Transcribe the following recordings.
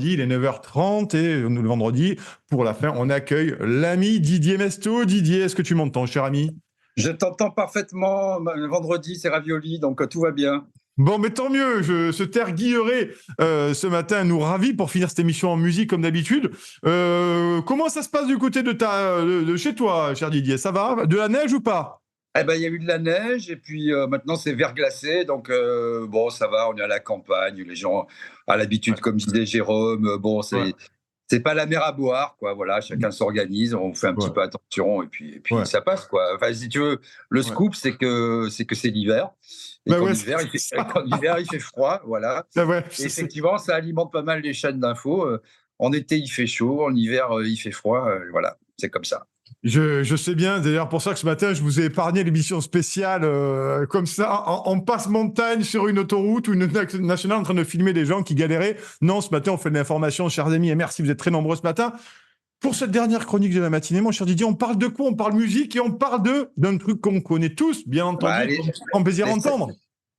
Il est 9h30 et nous, le vendredi, pour la fin, on accueille l'ami Didier Mesto. Didier, est-ce que tu m'entends, cher ami? Je t'entends parfaitement. Le vendredi, c'est ravioli, donc tout va bien. Bon, mais tant mieux, ce terguillerai ce matin nous ravit pour finir cette émission en musique comme d'habitude. Comment ça se passe du côté de chez toi, cher Didier? Ça va? De la neige ou pas? Eh ben, il y a eu de la neige et puis maintenant c'est verglacé, donc bon, ça va. On est à la campagne, les gens à l'habitude, Ouais, comme disait Jérôme. Bon, ouais, c'est pas la mer à boire, quoi. Voilà, chacun s'organise, on fait un petit ouais, peu attention et puis ouais, ça passe, quoi. Enfin, si tu veux, le ouais. scoop, c'est l'hiver et Ben qu'en ouais, hiver, c'est ça. qu'en hiver, il fait froid, voilà. Ben ouais, Et effectivement, ça alimente pas mal les chaînes d'infos. En été, il fait chaud, en hiver, il fait froid. Voilà, c'est comme ça. je sais bien, d'ailleurs pour ça que ce matin, je vous ai épargné l'émission spéciale comme ça, en passe-montagne sur une autoroute ou une nationale en train de filmer des gens qui galéraient. Non, ce matin, on fait de l'information, chers amis, et merci, vous êtes très nombreux ce matin. Pour cette dernière chronique de la matinée, mon cher Didier, on parle de quoi? On parle musique et on parle d'un truc qu'on connaît tous, bien Bah, entendu, qu'on prend plaisir à les, entendre.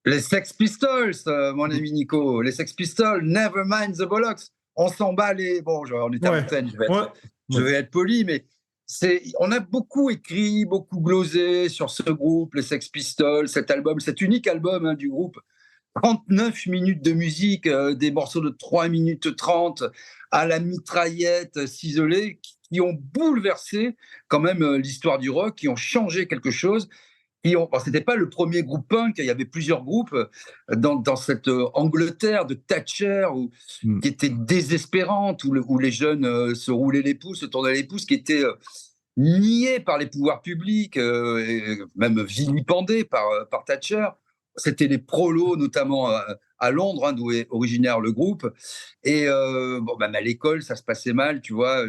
les Sex Pistols, mon ami Nico, les Sex Pistols, Never Mind the Bollocks. On s'en bat les. Bon, on est à Ouais, l'antenne, ouais, je ouais. vais être poli, mais on a beaucoup écrit, beaucoup glosé sur ce groupe, les Sex Pistols, cet album, cet unique album, hein, du groupe. 39 minutes de musique, des morceaux de 3 minutes 30 à la mitraillette, ciselés, qui ont bouleversé quand même l'histoire du rock, qui ont changé quelque chose. C'était pas le premier groupe punk, il y avait plusieurs groupes dans cette Angleterre de Thatcher Mm. qui était désespérante, où les jeunes se roulaient les pouces, se tournaient les pouces, qui étaient niés par les pouvoirs publics, et même vilipendés par Thatcher. C'était les prolos, notamment à Londres, hein, d'où est originaire le groupe. Et bon, même à l'école, ça se passait mal, tu vois.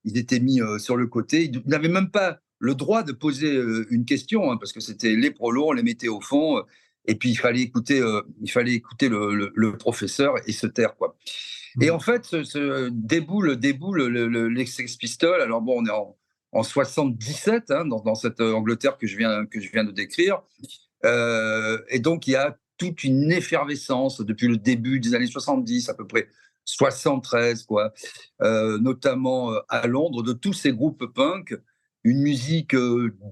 Ils étaient mis sur le côté. Ils n'avaient même pas le droit de poser une question, hein, parce que c'était les prolos, on les mettait au fond. Et puis il fallait écouter le professeur et se taire, quoi. Et Mm. en fait, déboule les Sex Pistols. Alors bon, on est en 77, hein, dans cette Angleterre que je viens de décrire. Et donc, il y a toute une effervescence depuis le début des années 70, à peu près 73, quoi, notamment à Londres, de tous ces groupes punk, une musique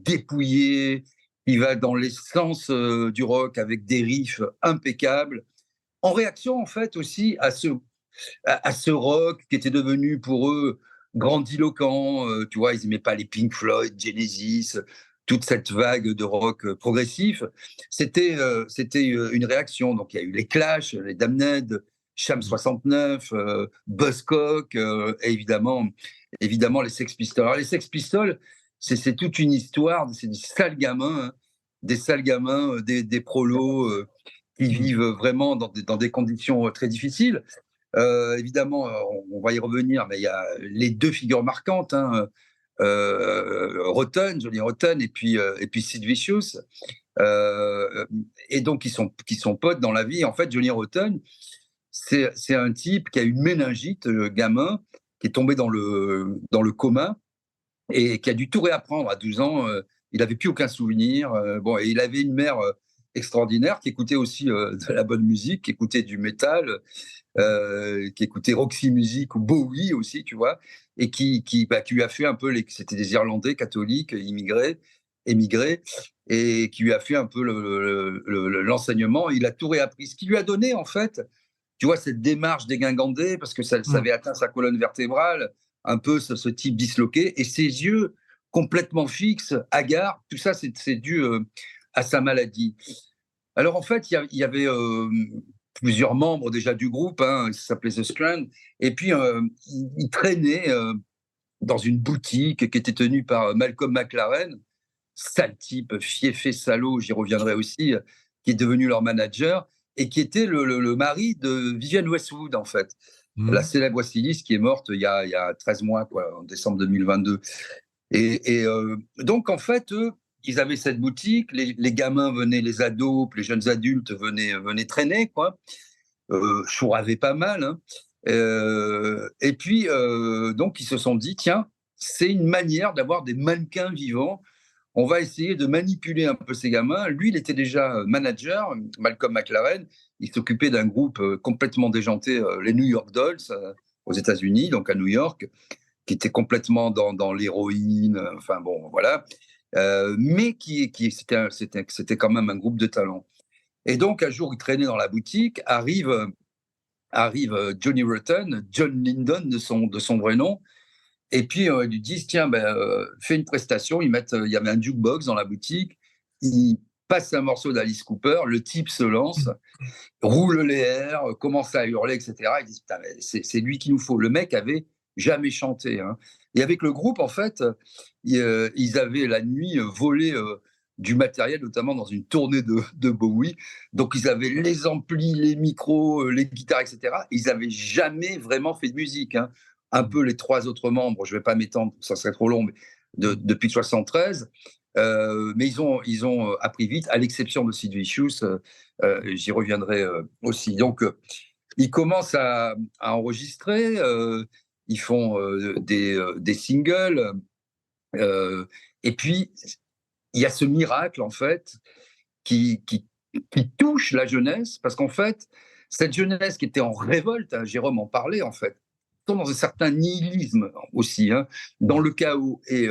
dépouillée, qui va dans l'essence du rock avec des riffs impeccables, en réaction en fait aussi à ce rock qui était devenu pour eux grandiloquent. Tu vois, ils n'aimaient pas les Pink Floyd, Genesis, toute cette vague de rock progressif. C'était une réaction. Donc il y a eu les Clash, les Damned, Sham Mm. 69, Buzzcock, et évidemment les Sex Pistols. Alors les Sex Pistols, c'est toute une histoire. C'est des sales gamins, hein, des sales gamins, des prolos qui Mm. vivent vraiment dans des conditions très difficiles. Évidemment, on va y revenir, mais il y a les deux figures marquantes, hein, Rotten, Johnny Rotten, et puis Sid Vicious. Et donc, qui sont potes dans la vie. En fait, Johnny Rotten, c'est un type qui a eu une méningite, gamin, qui est tombé dans le coma et qui a dû tout réapprendre à 12 ans. Il n'avait plus aucun souvenir. Bon, et il avait une mère extraordinaire qui écoutait aussi de la bonne musique, qui écoutait du métal, qui écoutait Roxy Music ou Bowie aussi, tu vois, et qui lui a fait un peu, c'était des Irlandais catholiques, émigrés, et qui lui a fait un peu l'enseignement. Il a tout réappris. Ce qui lui a donné, en fait, tu vois, cette démarche dégingandée, parce que ça Mm. avait atteint sa colonne vertébrale, un peu ce type disloqué, et ses yeux complètement fixes, hagards, tout ça, c'est dû à sa maladie. Alors en fait, il y avait plusieurs membres déjà du groupe, hein, ça s'appelait The Strand, et puis il traînait dans une boutique qui était tenue par Malcolm McLaren, sale type, fiefé, salaud, j'y reviendrai aussi, qui est devenu leur manager, et qui était le mari de Vivienne Westwood, en fait, la Mm. célèbre styliste qui est morte il y a 13 mois, quoi, en décembre 2022. Donc, en fait, eux, ils avaient cette boutique, les gamins venaient, les ados, les jeunes adultes venaient traîner, quoi. Chouravé pas mal, hein. Et puis, donc, ils se sont dit, tiens, c'est une manière d'avoir des mannequins vivants. On va essayer de manipuler un peu ces gamins. Lui, il était déjà manager, Malcolm McLaren. Il s'occupait d'un groupe complètement déjanté, les New York Dolls. aux États-Unis, donc à New York, qui était complètement dans l'héroïne, enfin bon, voilà, mais c'était quand même un groupe de talent. Et donc, un jour, il traînait dans la boutique, arrive Johnny Rotten, John Lydon de son vrai nom, et puis ils lui disent, tiens, fais une prestation. Il y avait un jukebox dans la boutique, il passe un morceau d'Alice Cooper, le type se lance, roule les airs, commence à hurler, etc. Ils disent, putain, c'est lui qu'il nous faut. Le mec avait jamais chanté, hein. Et avec le groupe, en fait, ils avaient la nuit volé du matériel, notamment dans une tournée de Bowie. Donc, ils avaient les amplis, les micros, les guitares, etc. Ils n'avaient jamais vraiment fait de musique, hein. Un peu les 3 autres membres, je ne vais pas m'étendre, ça serait trop long, mais depuis 73. Mais ils ont appris vite, à l'exception de Sid Vicious, j'y reviendrai aussi. Donc, ils commencent à enregistrer, ils font des singles, et puis il y a ce miracle, en fait, qui touche la jeunesse, parce qu'en fait, cette jeunesse qui était en révolte, hein, Jérôme en parlait, en fait, dans un certain nihilisme aussi, hein, dans le chaos. Et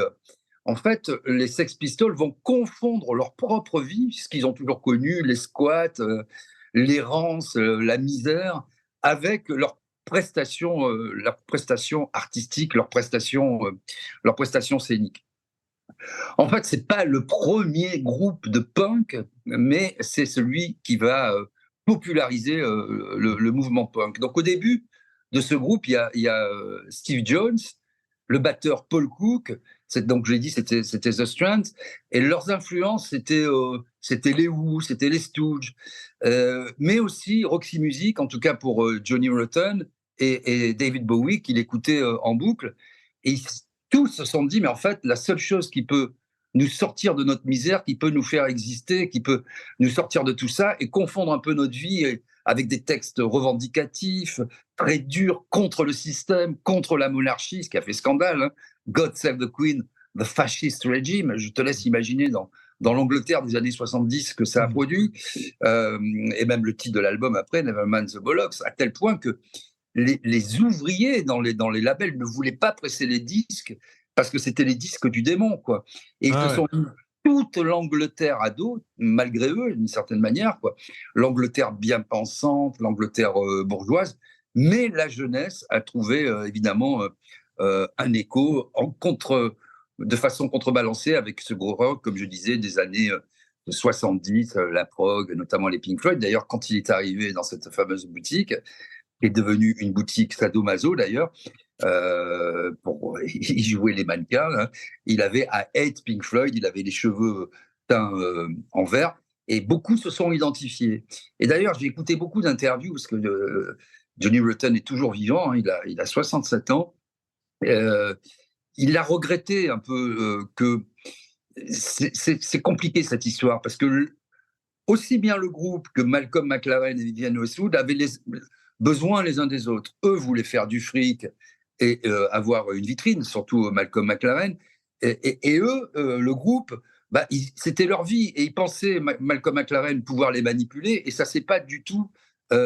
en fait, les Sex Pistols vont confondre leur propre vie, ce qu'ils ont toujours connu, les squats, l'errance, la misère, avec leur prestation artistique, leur prestation scénique. En fait, c'est pas le premier groupe de punk, mais c'est celui qui va populariser le mouvement punk. Donc, au début de ce groupe, il y a Steve Jones, le batteur Paul Cook. Donc, je l'ai dit, c'était The Strands. Et leurs influences, c'était les Who, c'était les Stooges, mais aussi Roxy Music, en tout cas pour Johnny Rotten et David Bowie, qu'il écoutait en boucle. Et tous se sont dit, mais en fait, la seule chose qui peut nous sortir de notre misère, qui peut nous faire exister, qui peut nous sortir de tout ça et confondre un peu notre vie avec des textes revendicatifs, très durs, contre le système, contre la monarchie, ce qui a fait scandale, hein. God Save the Queen, the fascist regime. Je te laisse imaginer dans l'Angleterre des années 70 que ça a produit, et même le titre de l'album après, Nevermind the Bollocks, à tel point que les ouvriers dans les labels ne voulaient pas presser les disques parce que c'était les disques du démon, quoi. Et ils se sont mis toute l'Angleterre à dos, malgré eux, d'une certaine manière, quoi. L'Angleterre bien pensante, l'Angleterre bourgeoise, mais la jeunesse a trouvé évidemment un écho de façon contrebalancée avec ce gros rock, comme je disais, des années 70, la prog, notamment les Pink Floyd. D'ailleurs, quand il est arrivé dans cette fameuse boutique, qui est devenue une boutique sadomaso d'ailleurs, il jouait les mannequins, hein. Il avait à hate Pink Floyd, il avait les cheveux teints en vert, et beaucoup se sont identifiés. Et d'ailleurs, j'ai écouté beaucoup d'interviews, parce que Johnny Rotten est toujours vivant, hein, il a 67 ans. Il a regretté un peu que c'est compliqué cette histoire, parce que aussi bien le groupe que Malcolm McLaren et Vivienne Westwood avaient besoin les uns des autres. Eux voulaient faire du fric et avoir une vitrine, surtout Malcolm McLaren. Et eux, le groupe, c'était leur vie. Et ils pensaient, Malcolm McLaren, pouvoir les manipuler. Et ça ne s'est pas du tout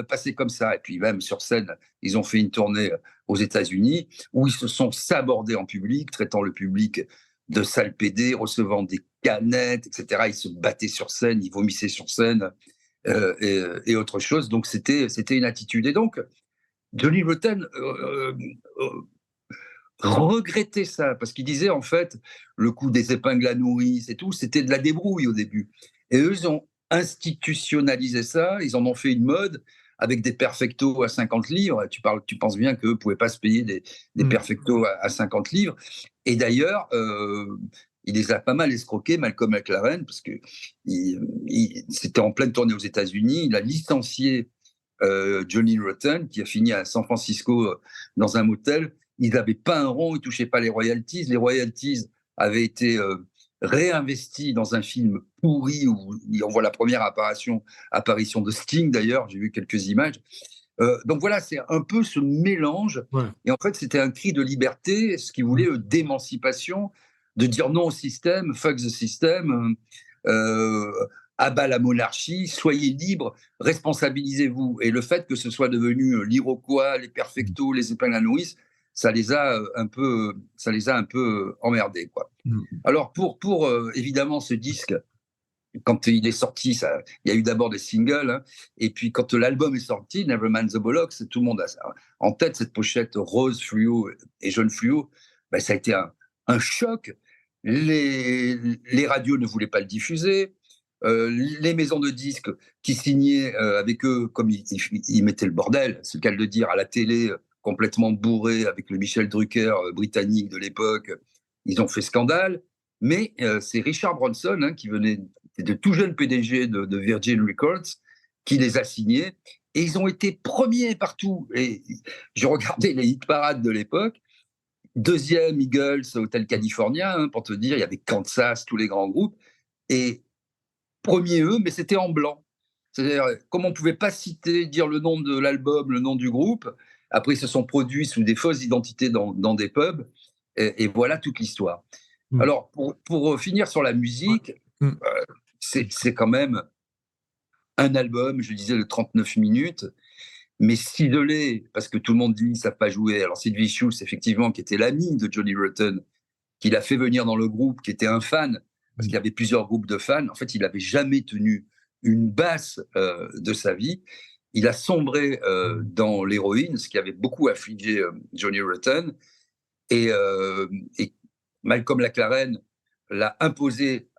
passé comme ça. Et puis même sur scène, ils ont fait une tournée aux États-Unis où ils se sont sabordés en public, traitant le public de sale pédé, recevant des canettes, etc. Ils se battaient sur scène, ils vomissaient sur scène. Et autre chose. Donc, c'était une attitude. Et donc, Johnny Rotten regrettait ça, parce qu'il disait, en fait, le coup des épingles à nourrice et tout, c'était de la débrouille au début. Et eux, ils ont institutionnalisé ça, ils en ont fait une mode, avec des perfectos à 50 livres. Tu penses bien qu'eux ne pouvaient pas se payer des perfectos à 50 livres. Et d'ailleurs, il les a pas mal escroqués, Malcolm McLaren, parce que c'était en pleine tournée aux États-Unis. Il a licencié Johnny Rotten, qui a fini à San Francisco dans un motel. Ils n'avaient pas un rond, ils ne touchaient pas les royalties. Les royalties avaient été réinvestis dans un film pourri où on voit la première apparition de Sting, d'ailleurs. J'ai vu quelques images. Donc voilà, c'est un peu ce mélange. Ouais. Et en fait, c'était un cri de liberté, ce qu'ils voulaient, d'émancipation, de dire non au système, fuck the system. à bas la monarchie, soyez libres, responsabilisez-vous. Et le fait que ce soit devenu l'Iroquois, les Perfectos, les épingles à nourrice, ça les a un peu emmerdés, quoi. Alors pour évidemment ce disque, quand il est sorti, il y a eu d'abord des singles, hein, et puis quand l'album est sorti, Nevermind the Bollocks, tout le monde a ça en tête, cette pochette rose fluo et jaune fluo. Ben, ça a été un choc. Les radios ne voulaient pas le diffuser. Les maisons de disques qui signaient avec eux, comme ils mettaient le bordel, c'est le cas de le dire, à la télé, complètement bourré avec le Michel Drucker britannique de l'époque, ils ont fait scandale. Mais c'est Richard Branson, hein, qui venait de tout jeune PDG de Virgin Records, qui les a signés. Et ils ont été premiers partout. Et je regardais les hit parades de l'époque. Deuxième, Eagles, Hotel California, hein, pour te dire, il y avait Kansas, tous les grands groupes. Et premier eux, mais c'était en blanc. C'est-à-dire, comme on ne pouvait pas dire le nom de l'album, le nom du groupe, après ils se sont produits sous des fausses identités dans des pubs. Et voilà toute l'histoire. Alors, pour finir sur la musique, c'est quand même un album, je disais, de 39 minutes, mais ciselé, parce que tout le monde dit qu'ils ne savent pas jouer. Alors, Sid Vicious, effectivement, qui était l'ami de Johnny Rotten, qui l'a fait venir dans le groupe, qui était un fan, parce qu'il y avait plusieurs groupes de fans. En fait, il n'avait jamais tenu une basse de sa vie. Il a sombré dans l'héroïne, ce qui avait beaucoup affligé Johnny Rotten. Et Malcolm McLaren l'a imposé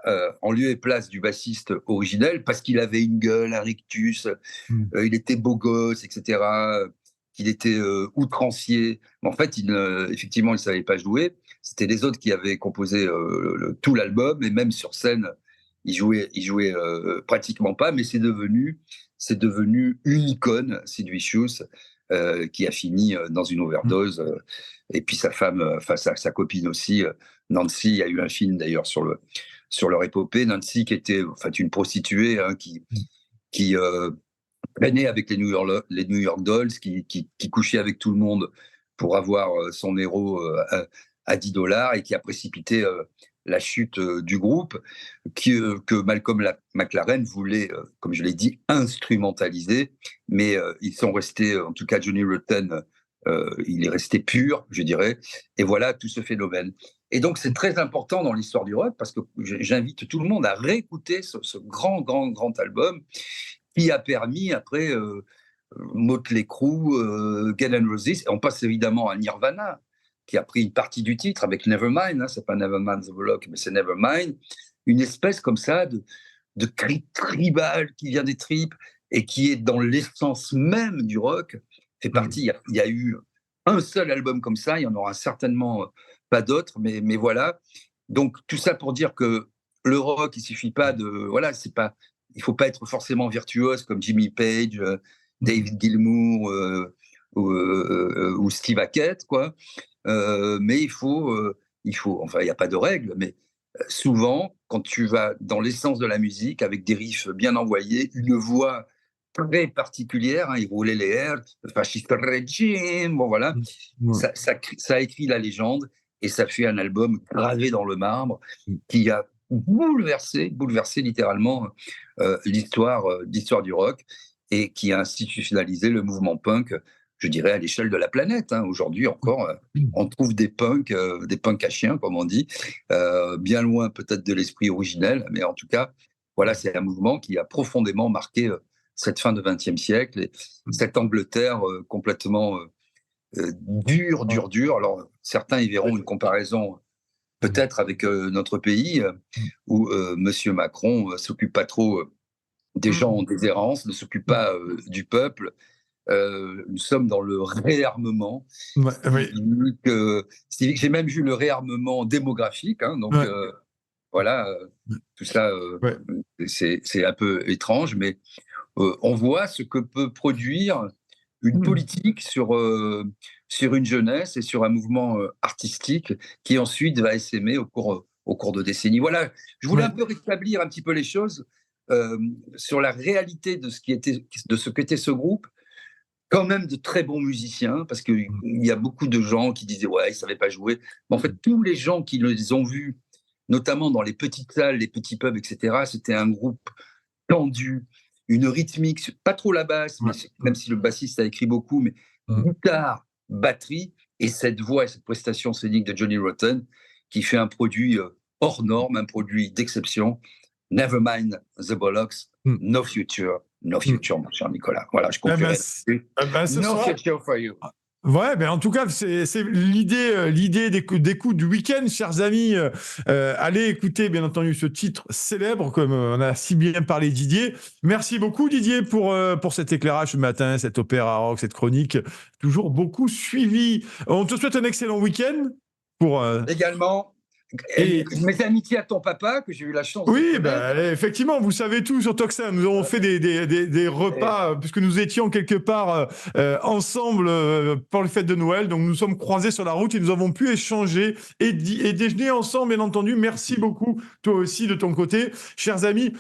en lieu et place du bassiste originel parce qu'il avait une gueule, un rictus, il était beau gosse, etc., qu'il était outrancier. Mais en fait, effectivement, il ne savait pas jouer. C'était les autres qui avaient composé tout l'album, et même sur scène, il jouait pratiquement pas, mais c'est devenu une icône, Sid Vicious, qui a fini dans une overdose. Et puis sa femme, enfin sa copine aussi, Nancy, il y a eu un film d'ailleurs sur leur épopée. Nancy, qui était une prostituée, hein, qui traînait avec les New York Dolls, qui couchait avec tout le monde pour avoir son héros à $10, et qui a précipité la chute du groupe, que Malcolm McLaren voulait, comme je l'ai dit, instrumentaliser. Mais ils sont restés, en tout cas Johnny Rotten, il est resté pur, je dirais. Et voilà tout ce phénomène. Et donc, c'est très important dans l'histoire du rock, parce que j'invite tout le monde à réécouter ce grand, grand, grand album qui a permis, après, Motley Crue, Guns N' Roses. On passe évidemment à Nirvana, qui a pris une partie du titre avec Nevermind. Hein, c'est pas Nevermind the Bollocks, mais c'est Nevermind. Une espèce comme ça de cri tribal qui vient des tripes et qui est dans l'essence même du rock. Fait partie. Il y a eu un seul album comme ça. Il y en aura certainement pas d'autres, mais voilà. Donc tout ça pour dire que le rock, il suffit pas de, voilà, c'est pas, il faut pas être forcément virtuose comme Jimmy Page, David Gilmour ou Steve Hackett, quoi. Mais il faut, enfin, il n'y a pas de règle, mais souvent, quand tu vas dans l'essence de la musique, avec des riffs bien envoyés, une voix très particulière, hein, il roulait les airs, le fasciste régime, bon voilà, ça écrit la légende, et ça fait un album gravé dans le marbre qui a bouleversé littéralement l'histoire du rock, et qui a institutionnalisé le mouvement punk, je dirais, à l'échelle de la planète. Hein. Aujourd'hui encore, on trouve des punks à chiens, comme on dit, bien loin peut-être de l'esprit originel, mais en tout cas, voilà, c'est un mouvement qui a profondément marqué cette fin du XXe siècle, et cette Angleterre complètement dure. Alors, certains y verront une comparaison peut-être avec notre pays, où Monsieur Macron s'occupe pas trop des gens en déshérence, ne s'occupe pas du peuple. Nous sommes dans le réarmement. J'ai même vu le réarmement démographique, hein, donc voilà, tout ça, c'est un peu étrange, mais on voit ce que peut produire une politique sur une jeunesse et sur un mouvement artistique qui ensuite va essaimer au cours de décennies. Voilà, je voulais un peu rétablir un petit peu les choses sur la réalité de ce qu'était ce groupe. Quand même de très bons musiciens, parce qu'il y a beaucoup de gens qui disaient ouais, ils ne savaient pas jouer. Mais en fait, tous les gens qui les ont vus, notamment dans les petites salles, les petits pubs, etc., c'était un groupe tendu, une rythmique, pas trop la basse, mais même si le bassiste a écrit beaucoup, mais guitare, batterie, et cette voix et cette prestation scénique de Johnny Rotten qui fait un produit hors norme, un produit d'exception. Nevermind the Bollocks, no future, mon cher Nicolas. Voilà, je conclurai là-dessus. No future for you. Ouais, ben en tout cas, c'est l'idée d'écoute du week-end, chers amis. Allez écouter, bien entendu, ce titre célèbre, comme on a si bien parlé Didier. Merci beaucoup, Didier, pour cet éclairage ce matin, cet opéra rock, cette chronique, toujours beaucoup suivi. On te souhaite un excellent week-end. Également. Et mes amitiés à ton papa, que j'ai eu la chance de connaître. Oui, effectivement, vous savez tout sur Toxin. Nous avons fait des repas, puisque nous étions quelque part ensemble pour les fêtes de Noël. Donc, nous sommes croisés sur la route et nous avons pu échanger et déjeuner ensemble, bien entendu. Merci beaucoup, toi aussi, de ton côté. Chers amis,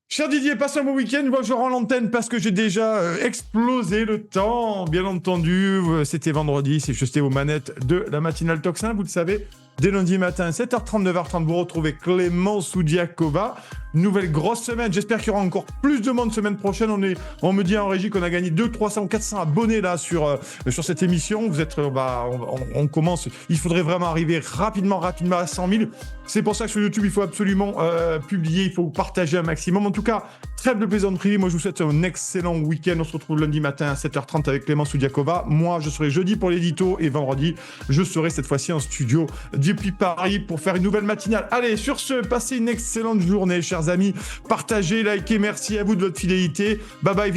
cher Didier, passe un bon week-end. Moi, je rends l'antenne parce que j'ai déjà explosé le temps. Bien entendu, c'était vendredi, c'est jeter vos manettes de la matinale Toxin, vous le savez. Dès lundi matin, 7h30, 9h30, vous retrouvez Clément Soudiakova. Nouvelle grosse semaine. J'espère qu'il y aura encore plus de monde semaine prochaine. On me dit en régie qu'on a gagné 200, 300, 400 abonnés là sur cette émission. Vous êtes, on commence. Il faudrait vraiment arriver rapidement à 100 000. C'est pour ça que sur YouTube, il faut absolument publier, il faut partager un maximum. En tout cas, trêve de plaisanterie. Moi, je vous souhaite un excellent week-end. On se retrouve lundi matin à 7h30 avec Clément Soudiakova. Moi, je serai jeudi pour l'édito et vendredi, je serai cette fois-ci en studio depuis Paris pour faire une nouvelle matinale. Allez, sur ce, passez une excellente journée, chers amis. Partagez, likez, merci à vous de votre fidélité. Bye bye.